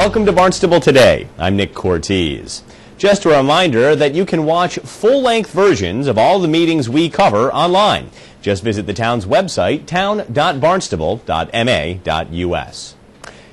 Welcome to Barnstable Today. I'm Nick Cortez. Just a reminder that you can watch full-length versions of all the meetings we cover online. Just visit the town's website, town.barnstable.ma.us.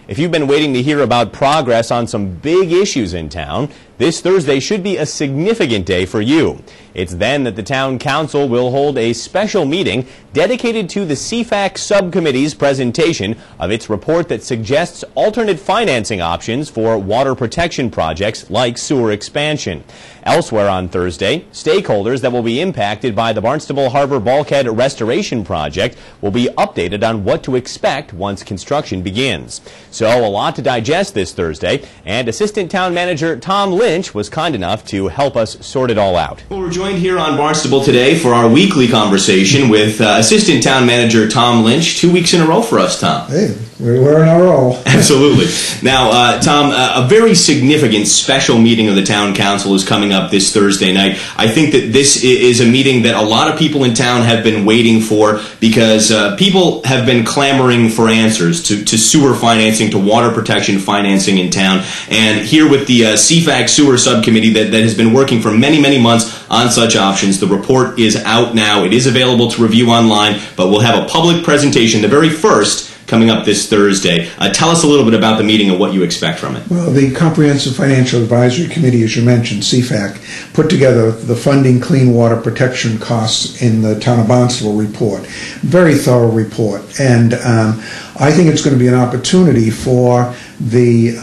If you've been waiting to hear about progress on some big issues in town, this Thursday should be a significant day for you. It's then that the town council will hold a special meeting dedicated to the CFAC subcommittee's presentation of its report that suggests alternate financing options for water protection projects like sewer expansion. Elsewhere on Thursday, stakeholders that will be impacted by the Barnstable Harbor Bulkhead Restoration Project will be updated on what to expect once construction begins. So a lot to digest this Thursday, and Assistant Town Manager Tom Lynch was kind enough to help us sort it all out. Well, we're joined here on Barnstable Today for our weekly conversation with Assistant Town Manager Tom Lynch. 2 weeks in a row for us, Tom. Hey, we're in our roll. Absolutely. Now, Tom, a very significant special meeting of the Town Council is coming up this Thursday night. I think that this is a meeting that a lot of people in town have been waiting for because people have been clamoring for answers to sewer financing, to water protection financing in town. And here with the CFAC Sewer Subcommittee that has been working for many, many months on such options, the report is out now. It is available to review online, but we'll have a public presentation, the very first, coming up this Thursday. Tell us a little bit about the meeting and what you expect from it. Well, the Comprehensive Financial Advisory Committee, as you mentioned, CFAC, put together the funding clean water protection costs in the Town of Barnstable report. Very thorough report. And I think it's going to be an opportunity for the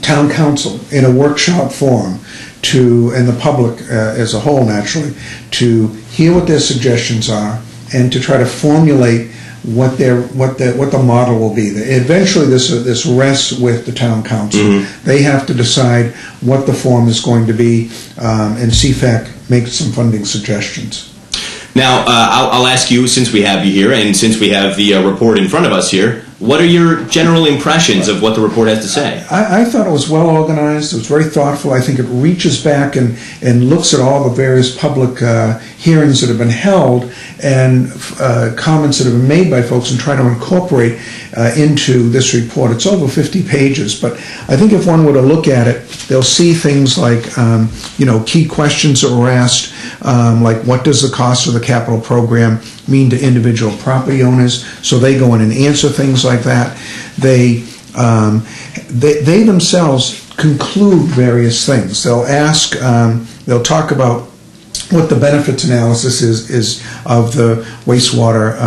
Town Council in a workshop forum and the public as a whole, naturally, to hear what their suggestions are and to try to formulate what the model will be. Eventually, this rests with the Town Council. Mm-hmm. They have to decide what the form is going to be, and CFAC makes some funding suggestions. Now, I'll ask you, since we have you here, and since we have the report in front of us here, what are your general impressions of what the report has to say? I thought it was well organized. It was very thoughtful. I think it reaches back and looks at all the various public hearings that have been held and comments that have been made by folks and try to incorporate into this report. It's over 50 pages, but I think if one were to look at it, they'll see things like key questions that were asked, like what does the cost of the capital program mean to individual property owners, so they go in and answer things like that. They themselves conclude various things. They'll ask, they'll talk about what the benefits analysis is of the wastewater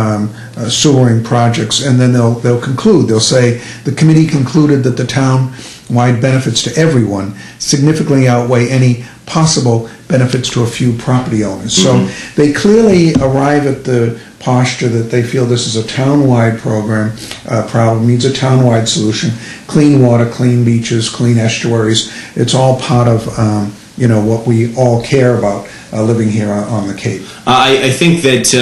sewering projects, and then they'll conclude. They'll say the committee concluded that the town-wide benefits to everyone significantly outweigh any possible benefits to a few property owners. Mm-hmm. So they clearly arrive at the posture that they feel this is a town-wide problem, needs a town-wide solution. Clean water, clean beaches, clean estuaries. It's all part of what we all care about living here on the Cape. I think that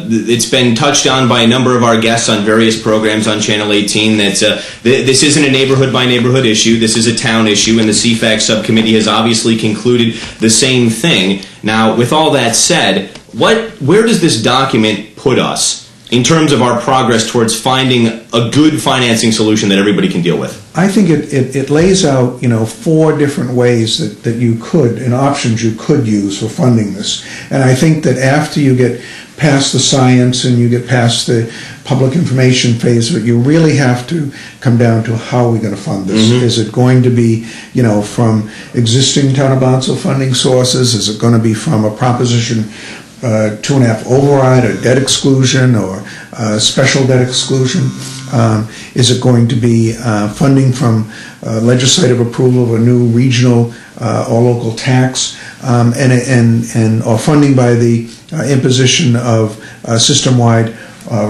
it's been touched on by a number of our guests on various programs on Channel 18 that this isn't a neighborhood-by-neighborhood issue. This is a town issue, and the CFAC subcommittee has obviously concluded the same thing. Now, with all that said, where does this document put us in terms of our progress towards finding a good financing solution that everybody can deal with? I think it lays out 4 different ways that you could, and options you could use for funding this. And I think that after you get past the science and you get past the public information phase of it, you really have to come down to how are we going to fund this. Mm-hmm. Is it going to be from existing Town of Barnstable funding sources? Is it going to be from a Proposition 2.5 override, or debt exclusion, or special debt exclusion? Is it going to be funding from legislative approval of a new regional or local tax, or funding by the imposition of system-wide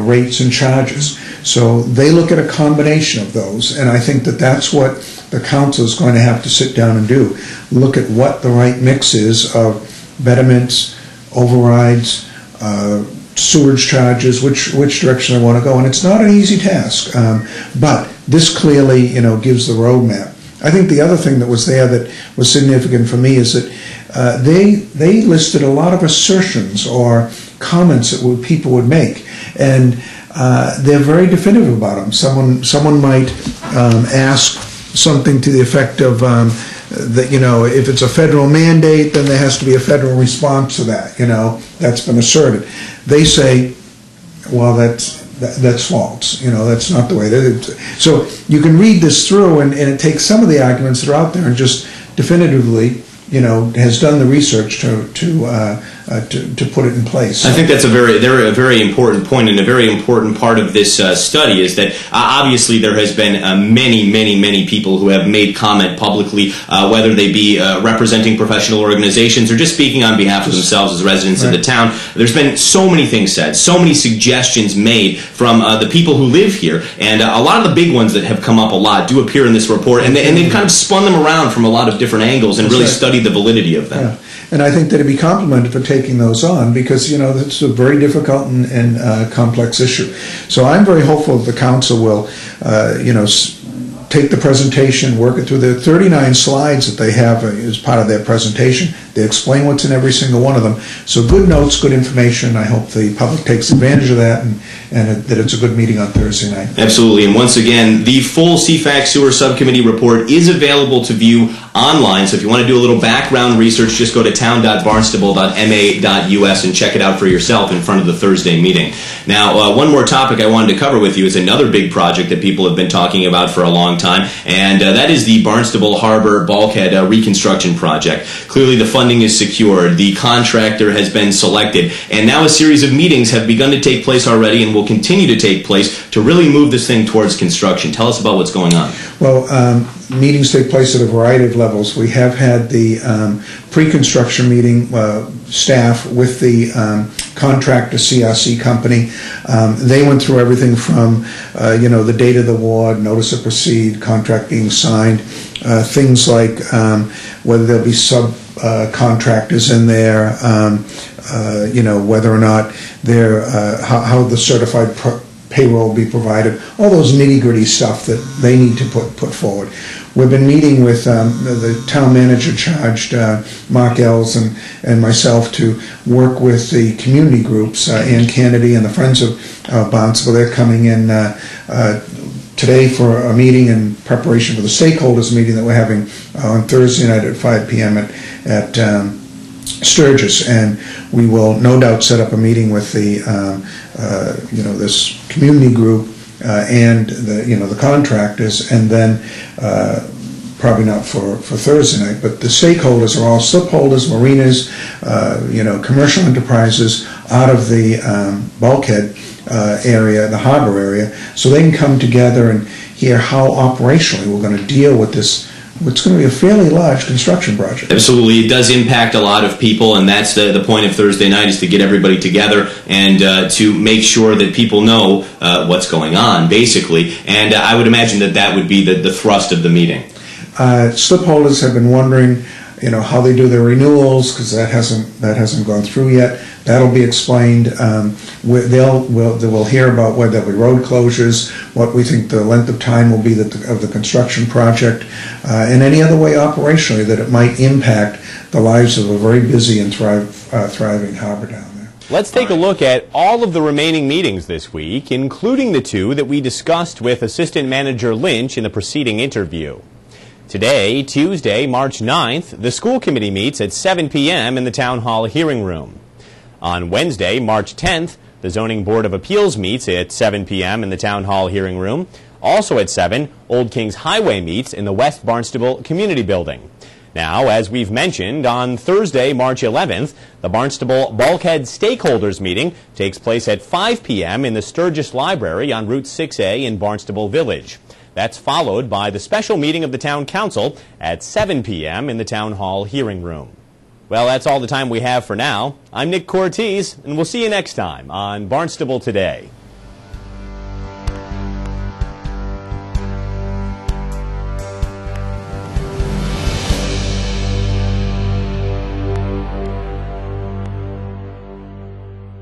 rates and charges? So they look at a combination of those, and I think that that's what the council is going to have to sit down and do. Look at what the right mix is of betterments, overrides, sewage charges, which direction I want to go, and it's not an easy task. But this clearly, gives the roadmap. I think the other thing that was there that was significant for me is that they listed a lot of assertions or comments that people would make, and they're very definitive about them. Someone might ask, something to the effect of that, you know, if it's a federal mandate, then there has to be a federal response to that, you know, that's been asserted. They say, well, that's false, you know, that's not the way. So you can read this through, and it takes some of the arguments that are out there and just definitively, you know, has done the research to put it in place. So. I think that's a very important point, and a very important part of this study is that obviously there has been many people who have made comment publicly, whether they be representing professional organizations or just speaking on behalf of themselves as residents of the town. There's been so many things said, so many suggestions made from the people who live here, and a lot of the big ones that have come up a lot do appear in this report, and they've kind of spun them around from a lot of different angles and really studied the validity of them. Yeah. And I think that it'd be complimented for taking those on, because, you know, it's a very difficult and complex issue. So I'm very hopeful that the council will, you know, take the presentation, work it through. The 39 slides that they have as part of their presentation. They explain what's in every single one of them. So good notes, good information. I hope the public takes advantage of that, and that it's a good meeting on Thursday night. Absolutely. And once again, the full CFAC Sewer Subcommittee report is available to view online. So if you want to do a little background research, just go to town.barnstable.ma.us and check it out for yourself in front of the Thursday meeting. Now, one more topic I wanted to cover with you is another big project that people have been talking about for a long time, and that is the Barnstable Harbor Bulkhead Reconstruction Project. Clearly, the funding is secured, the contractor has been selected, and now a series of meetings have begun to take place already and will continue to take place to really move this thing towards construction. Tell us about what's going on. Well, meetings take place at a variety of levels. We have had the pre-construction meeting, staff with the contractor CRC company. They went through everything from, you know, the date of the award, notice of proceed, contract being signed, things like whether there'll be subcontractors in there, you know, whether or not they're, how the certified payroll will be provided, all those nitty-gritty stuff that they need to put forward. We've been meeting with the town manager charged, Mark Ells, and myself to work with the community groups, Ann Kennedy and the Friends of Barnstable. They're coming in today for a meeting in preparation for the stakeholders meeting that we're having on Thursday night at 5 p.m. at Sturgis, and we will no doubt set up a meeting with the you know, this community group and the, you know, the contractors, and then probably not for Thursday night, but the stakeholders are all slip holders, marinas, you know, commercial enterprises out of the bulkhead area, the harbor area, so they can come together and hear how operationally we're going to deal with this. It's going to be a fairly large construction project. Absolutely. It does impact a lot of people, and that's the point of Thursday night, is to get everybody together and to make sure that people know what's going on, basically. And I would imagine that would be the thrust of the meeting. Slip holders have been wondering, you know, how they do their renewals, because that hasn't gone through yet. That'll be explained. We'll hear about whether there'll be road closures, what we think the length of time will be of the construction project, and any other way operationally that it might impact the lives of a very busy and thriving harbor down there. Let's take a look at all of the remaining meetings this week, including the two that we discussed with Assistant Manager Lynch in the preceding interview. Today, Tuesday, March 9th, the school committee meets at 7 p.m. in the Town Hall hearing room. On Wednesday, March 10th, the Zoning Board of Appeals meets at 7 p.m. in the Town Hall hearing room. Also at 7, Old Kings Highway meets in the West Barnstable Community Building. Now, as we've mentioned, on Thursday, March 11th, the Barnstable Bulkhead Stakeholders Meeting takes place at 5 p.m. in the Sturgis Library on Route 6A in Barnstable Village. That's followed by the special meeting of the Town Council at 7 p.m. in the Town Hall hearing room. Well, that's all the time we have for now. I'm Nick Cortese, and we'll see you next time on Barnstable Today.